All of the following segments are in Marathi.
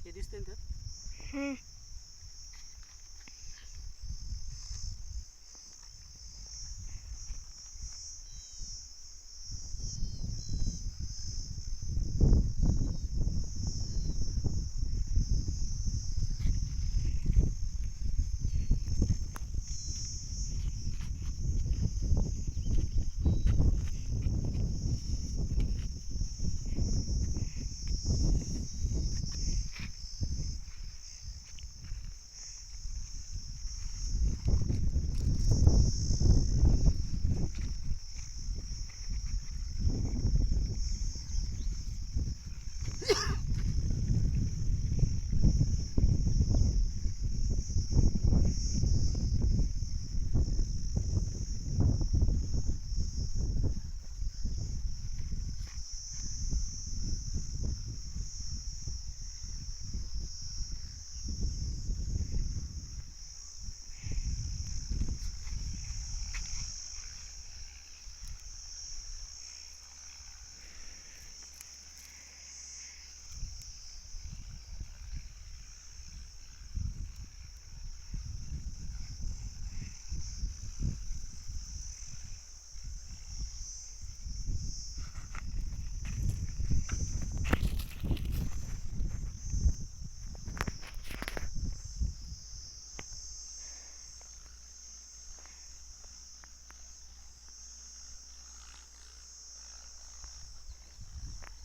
हे दिसते ना हम्म.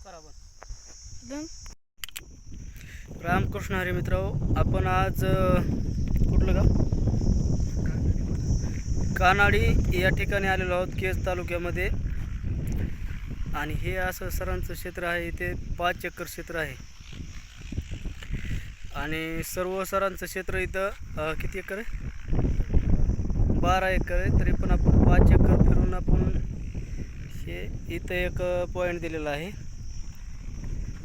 बरोबर. दम. रामकृष्ण हरी मित्र, आपण आज कुठलं गाव? कानाडी या ठिकाणी आलेलो आहोत, केज तालुक्यामध्ये. आणि हे असं सरांचं क्षेत्र आहे. इथे 5 एकर क्षेत्र आहे आणि सर्व सरांचं क्षेत्र इथं किती एकर आहे? 12 एकर आहे. तरी पण आपण 5 एकर फिरून आपण हे इथं एक पॉईंट दिलेला आहे.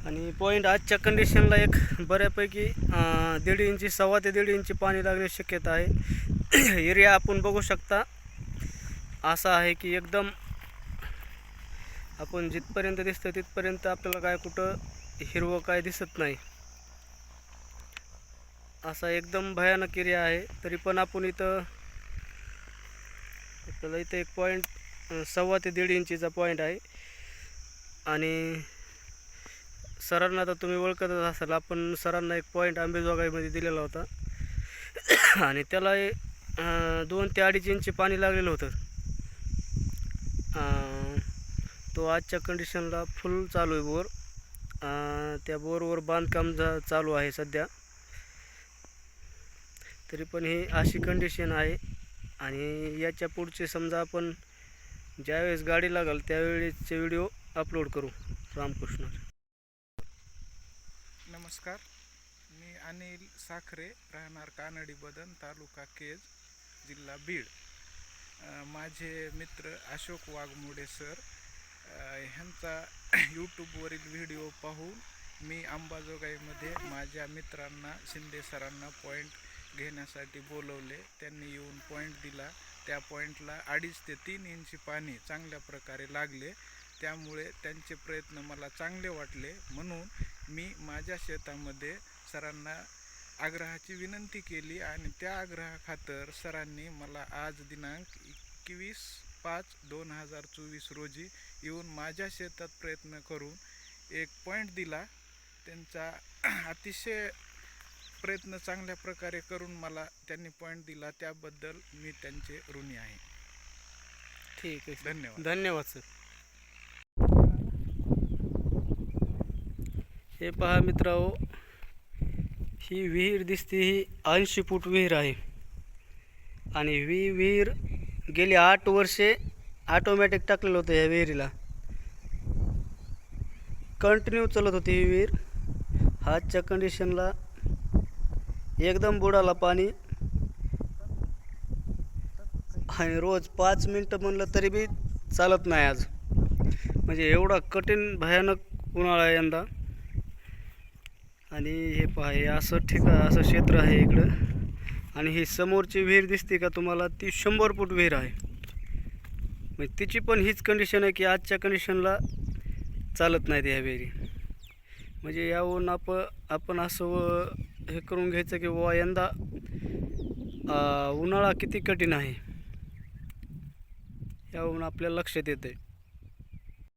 आणि पॉईंट आजच्या कंडिशनला एक बऱ्यापैकी 1.5 इंची, 1.25 ते 1.5 इंची पाणी लागण्याची शक्यता आहे. एरिया आपण बघू शकता असा आहे की एकदम आपण जिथपर्यंत दिसतं तिथपर्यंत आपल्याला काय कुठं हिरवं काय दिसत नाही, असा एकदम भयानक एरिया आहे. तरी पण आपण इथं आपल्याला इथं एक पॉईंट 1.25 ते 1.5 इंचीचा पॉईंट आहे. आणि सरांना तर तुम्ही ओळखतच असाल, आपण सरांना एक पॉईंट आंबेजोगाईमध्ये दिलेला होता आणि त्याला 2 ते 2.5 इंची पाणी लागलेलं होतं. तो आजच्या कंडिशनला फुल चालू आहे बोर. त्या बोरवर बांधकाम चालू आहे सध्या. तरी पण ही अशी कंडिशन आहे. आणि याच्या पुढचे समजा आपण ज्यावेळेस गाडी लागेल त्यावेळेसचे व्हिडिओ अपलोड करू. रामकृष्ण. नमस्कार, मी अनिल साखरे, राहणार कानडी बदन, तालुका केज, जिल्हा बीड. माझे मित्र अशोक वाघमोडे सर ह्यांचा यूट्यूबवरील व्हिडिओ पाहून मी अंबाजोगाईमध्ये माझ्या मित्रांना, शिंदे सरांना पॉईंट घेण्यासाठी बोलवले. त्यांनी येऊन पॉईंट दिला. त्या पॉईंटला 2.5 ते 3 इंची पाणी चांगल्या प्रकारे लागले. त्यामुळे त्यांचे प्रयत्न मला चांगले वाटले. म्हणून मी माझ्या शेतामध्ये सरांना आग्रहाची विनंती केली आणि त्या आग्रहाखातर सरांनी मला आज दिनांक 21/5/2024 रोजी येऊन माझ्या शेतात प्रयत्न करून एक पॉईंट दिला. त्यांचा अतिशय प्रयत्न चांगल्या प्रकारे करून मला त्यांनी पॉईंट दिला, त्याबद्दल मी त्यांचे ऋणी आहे. ठीक आहे सर. धन्यवाद. धन्यवाद सर. हे पहा मित्रांनो, ही विहीर दिसते, ही 80 फूट विहीर आहे आणि ही विहीर गेली 8 वर्षे ऑटोमॅटिक टाकलेलं होतं. या विहिरीला कंटिन्यू चालत होती ही विहीर. आजच्या कंडिशनला एकदम बुडाला पाणी आणि रोज 5 मिनटं म्हणलं तरी बी चालत नाही आज. म्हणजे एवढा कठीण भयानक उन्हाळा आहे यंदा. आणि हे पहा, हे असं क्षेत्र आहे इकडं. आणि ही समोरची विहीर दिसते का तुम्हाला, ती 100 फूट विहीर आहे. म्हणजे तिची पण हीच कंडिशन आहे की आजच्या कंडिशनला चालत नाही ह्या विहिरी. म्हणजे यावरून आपण असं हे करून घ्यायचं की वा यंदा उन्हाळा किती कठीण आहे, यावरून आपल्याला लक्षात येतं आहे.